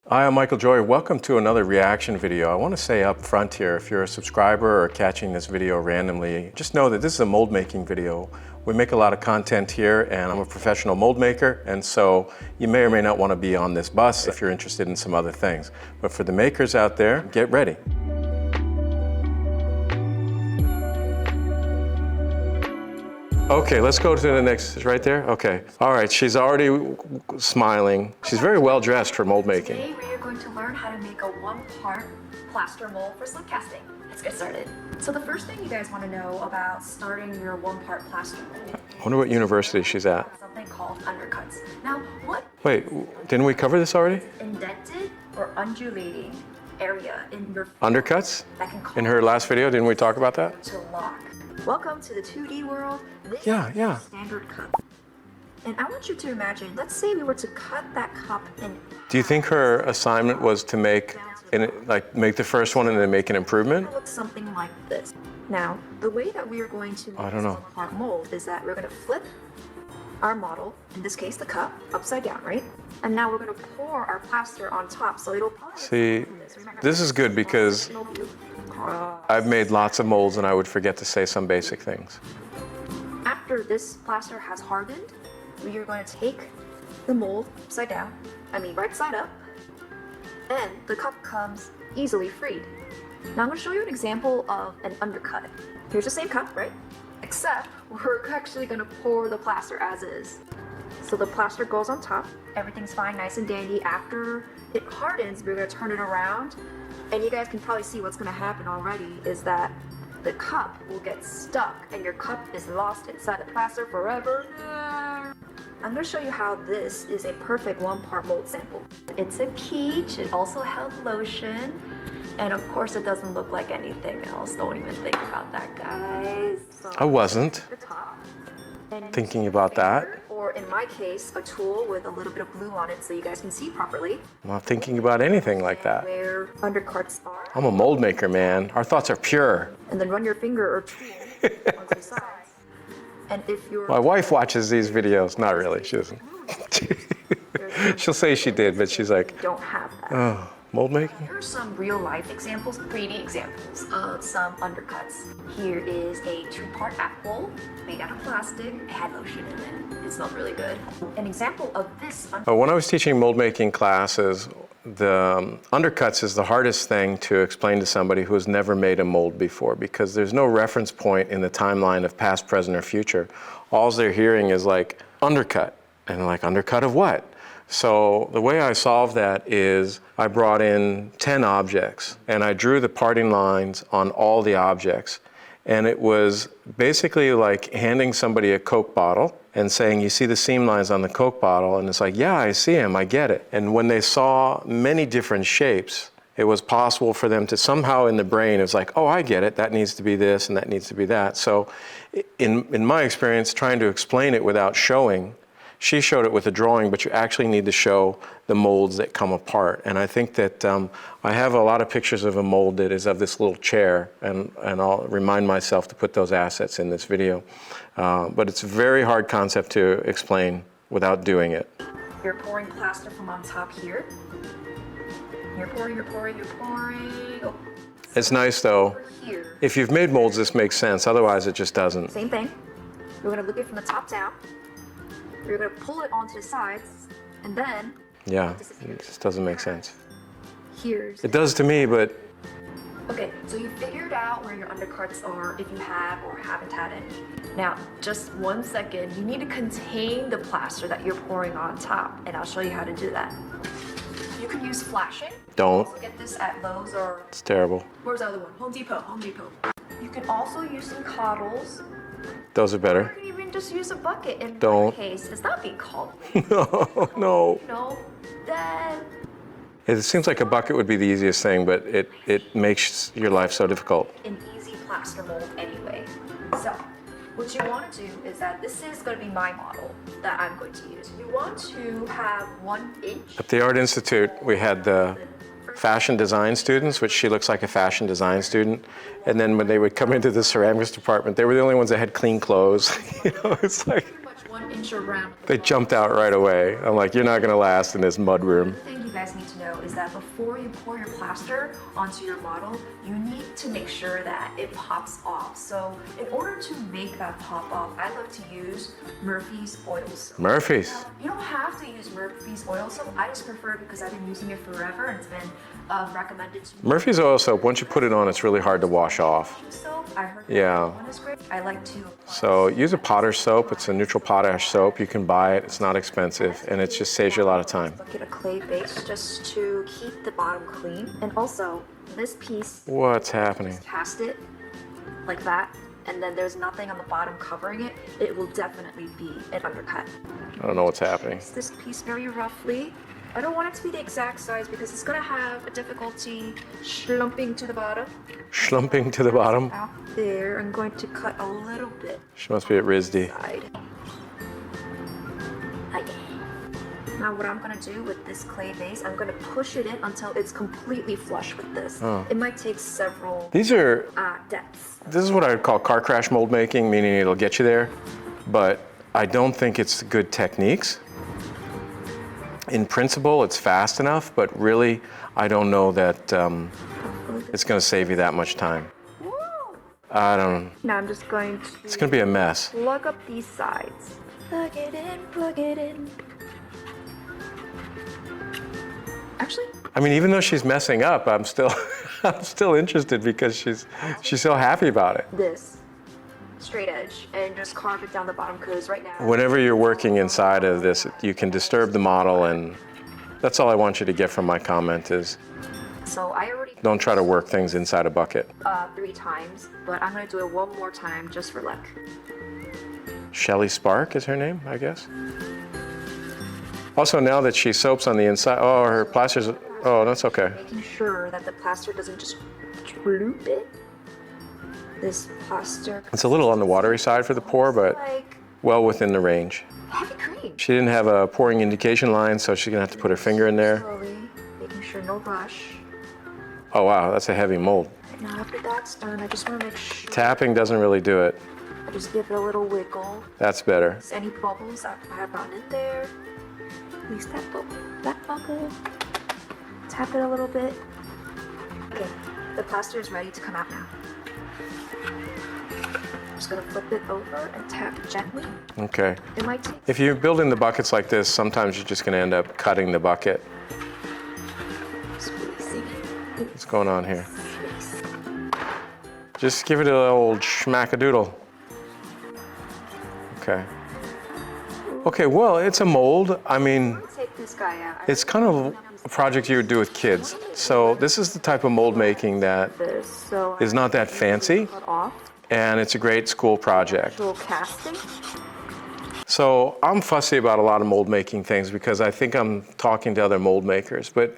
Hi, I'm Michael Joy. Welcome to another reaction video. I want to say up front here, if you're a subscriber or catching this video randomly, just know that this is a mold making video. We make a lot of content here and I'm a professional mold maker, and so you may or may not want to be on this bus if you're interested in some other things. But for the makers out there, get ready. Okay, let's go to the next, right there? Okay. All right, she's already smiling. She's very well dressed for mold making. Today we are going to learn how to make a one-part plaster mold for slip casting. Let's get started. So the first thing you guys want to know about starting your one-part plaster mold. I wonder what university she's at. Something called undercuts. Now, what? Wait, didn't we cover this already? Indented or undulating area in your Undercuts? that can cause In her last video, didn't we talk about that? to lock. Welcome to the 2D world. This Yeah. is a standard cup. And I want you to imagine, let's say we were to cut that cup in. Do you think her assignment was to make the first one and then make an improvement? It looks something like this. Now, the way that we are going to make I don't know. our mold is that we're going to flip our model, in this case the cup, upside down, right? And now we're going to pour our plaster on top, so it'll. See, this is good because I've made lots of molds and I would forget to say some basic things. After this plaster has hardened, we are going to take the mold upside down, right side up, and the cup comes easily freed. Now I'm going to show you an example of an undercut. Here's the same cup, right? Except we're actually going to pour the plaster as is. So the plaster goes on top, everything's fine, nice and dandy. After it hardens, we're going to turn it around, and you guys can probably see what's going to happen already is that the cup will get stuck and your cup is lost inside the plaster forever. I'm going to show you how this is a perfect one-part mold sample. It's a peach, it also held lotion, and of course it doesn't look like anything else. Don't even think about that, guys. So I wasn't the top, and thinking about that. or in my case, a tool with a little bit of glue on it so you guys can see properly. I'm not thinking about anything like that. Where undercuts are. I'm a mold maker, man. Our thoughts are pure. And then run your finger or tool onto the sides. And if you're... My wife watches these videos. Not really, she doesn't. She'll say she did, but she's like, don't have that. oh, mold making? Here are some real-life examples, 3D examples of some undercuts. Here is a two-part apple made out of plastic. It had lotion in it. It smelled really good. An example of this. When I was teaching mold making classes, the undercuts is the hardest thing to explain to somebody who has never made a mold before, because there's no reference point in the timeline of past, present, or future. All they're hearing is like undercut, and like undercut of what? So the way I solved that is I brought in 10 objects and I drew the parting lines on all the objects. And it was basically like handing somebody a Coke bottle and saying, you see the seam lines on the Coke bottle? And it's like, yeah, I see them, I get it. And when they saw many different shapes, it was possible for them to somehow in the brain, it's like, oh, I get it, that needs to be this and that needs to be that. So in my experience, trying to explain it without showing, she showed it with a drawing, but you actually need to show the molds that come apart. And I think that I have a lot of pictures of a mold that is of this little chair, and I'll remind myself to put those assets in this video. But it's a very hard concept to explain without doing it. You're pouring plaster from on top here. You're pouring, you're pouring, you're pouring. Oh. It's nice though. Here. If you've made molds, this makes sense. Otherwise, it just doesn't. Same thing. We're going to look at it from the top down. We're going to pull it onto the sides, and then... Yeah, it just doesn't make sense. Here's... It does to me, but... Okay, so you figured out where your undercuts are if you have or haven't had any. Now, just 1 second, you need to contain the plaster that you're pouring on top, and I'll show you how to do that. You can use flashing. Don't. Also get this at Lowe's or... It's terrible. Where's the other one? Home Depot, Home Depot. You can also use some coddles. Those are better. You can even just use a bucket. In Don't. my case, it's not being called. No, no. No, then... It seems like a bucket would be the easiest thing, but it makes your life so difficult. An easy plaster mold anyway. So, what you want to do is that this is going to be my model that I'm going to use. You want to have 1 inch. At the Art Institute, we had the fashion design students, which she looks like a fashion design student. And then when they would come into the ceramics department, they were the only ones that had clean clothes. You know, it's like, Pretty much 1 inch around. they jumped out right away. I'm like, you're not going to last in this mud room. The thing you guys need to know is that before you pour your plaster onto your model, you need to make sure that it pops off. So in order to make that pop off, I love to use Murphy's oil soap. Murphy's. You don't have to use Murphy's oil soap. I just prefer it because I've been using it forever and it's been recommended to me. Murphy's oil soap, once you put it on, it's really hard to wash off. Soap, I heard Yeah. that one is great. I like to So use a Potter's soap. It's a neutral potash soap. You can buy it. It's not expensive, and it just saves you a lot of time. get a clay base just to keep the bottom clean. And also, this piece, What's happening? cast it like that, and then there's nothing on the bottom covering it, it will definitely be an undercut. I don't know what's happening. This piece very roughly. I don't want it to be the exact size because it's gonna have a difficulty slumping to the bottom. Schlumping to the bottom. Out there, I'm going to cut a little bit She must be at RISD. side. Now what I'm gonna do with this clay base, I'm gonna push it in until it's completely flush with this. Oh. It might take several These are, depths. this is what I would call car crash mold making, meaning it'll get you there, but I don't think it's good techniques. In principle, it's fast enough, but really, I don't know that it's gonna save you that much time. Woo! I don't, Now I'm just going to it's gonna be a mess. plug up these sides. Plug it in, plug it in. Actually, I mean, even though she's messing up, I'm still, I'm still interested because she's so happy about it. this straight edge and just carve it down the bottom because right now. Whenever you're working inside of this, you can disturb the model, and that's all I want you to get from my comment is So I already don't try to work things inside a bucket. 3 times, but I'm gonna do it one more time just for luck. Shelly Spark is her name, I guess. Also, now that she soaps on the inside, oh, her plaster's, oh, that's okay. Making sure that the plaster doesn't just droop it. This plaster. It's a little on the watery side for the pour, but Like well within the range. heavy cream. She didn't have a pouring indication line, so she's gonna have to put her finger in there. Slowly, making sure no rush. Oh wow, that's a heavy mold. Now after that's done, I just want to make sure Tapping doesn't really do it. I just give it a little wiggle. That's better. Any bubbles that I have gotten in there, release that bubble. Tap it a little bit. Okay, the plaster is ready to come out now. I'm just gonna flip it over and tap gently. Okay. It might take If you build in the buckets like this, sometimes you're just gonna end up cutting the bucket. squeezing it. What's going on here? Squeeze. Just give it a old schmackadoodle. Okay. Okay, well, it's a mold. I mean, Take this guy out. it's kind of a project you would do with kids. So this is the type of mold making that This so is not that fancy, cut off. and it's a great school project. Little casting. So I'm fussy about a lot of mold making things because I think I'm talking to other mold makers. But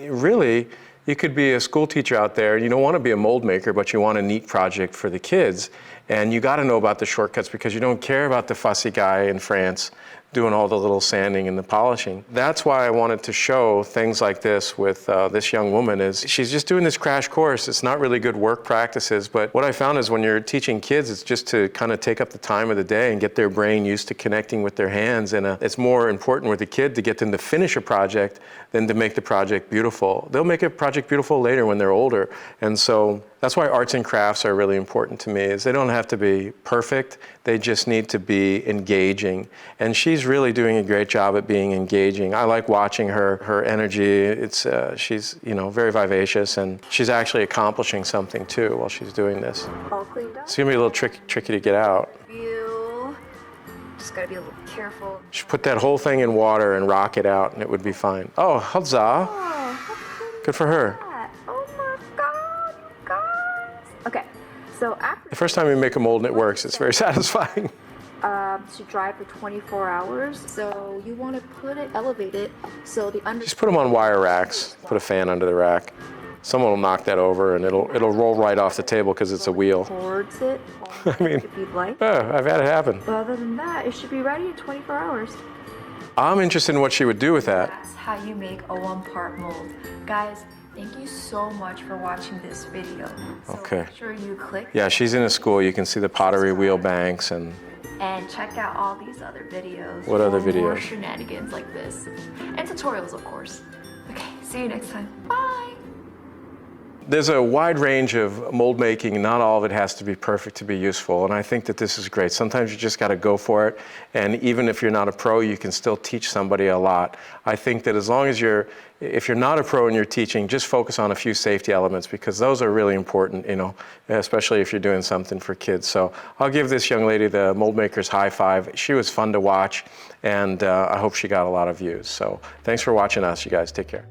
really, you could be a school teacher out there and you don't want to be a mold maker, but you want a neat project for the kids. And you got to know about the shortcuts because you don't care about the fussy guy in France doing all the little sanding and the polishing. That's why I wanted to show things like this with this young woman is she's just doing this crash course. It's not really good work practices, but what I found is when you're teaching kids, it's just to kind of take up the time of the day and get their brain used to connecting with their hands. And it's more important with the kid to get them to finish a project than to make the project beautiful. They'll make a project beautiful later when they're older. And so that's why arts and crafts are really important to me, is they don't have to be perfect, they just need to be engaging. And she's really doing a great job at being engaging. I like watching her energy. She's very vivacious, and she's actually accomplishing something too while she's doing this. All cleaned up. It's gonna be a little tricky to get out. Just gotta be a little careful. She put that whole thing in water and rock it out and it would be fine. Oh, huzzah. Good for her. Oh my god, you guys. Okay, so after The first time you make a mold and it works, it's very satisfying. to dry for 24 hours, so you want to elevate it so the under. Just put them on wire racks. Put a fan under the rack. Someone will knock that over and it'll roll right off the table because it's a wheel. Towards it. I mean, if you'd like. I've had it happen. But other than that, it should be ready in 24 hours. I'm interested in what she would do with that. That's how you make a 1-part mold. Guys, thank you so much for watching this video. So Okay. make sure you click Yeah, she's in a school. You can see the pottery wheel banks and and check out all these other videos. What other for More videos? shenanigans like this. And tutorials, of course. Okay. See you next time. Bye! There's a wide range of mold making. Not all of it has to be perfect to be useful, and I think that this is great. Sometimes you just got to go for it, and even if you're not a pro, you can still teach somebody a lot. I think that as long as if you're not a pro and you're teaching, just focus on a few safety elements, because those are really important, especially if you're doing something for kids. So I'll give this young lady the mold maker's high five. She was fun to watch, and I hope she got a lot of views. So thanks for watching us, you guys. Take care.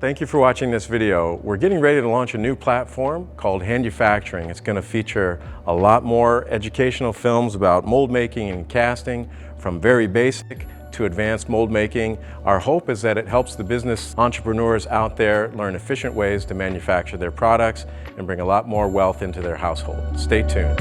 Thank you for watching this video. We're getting ready to launch a new platform called Hand-ufacturing. It's going to feature a lot more educational films about mold making and casting, from very basic to advanced mold making. Our hope is that it helps the business entrepreneurs out there learn efficient ways to manufacture their products and bring a lot more wealth into their household. Stay tuned.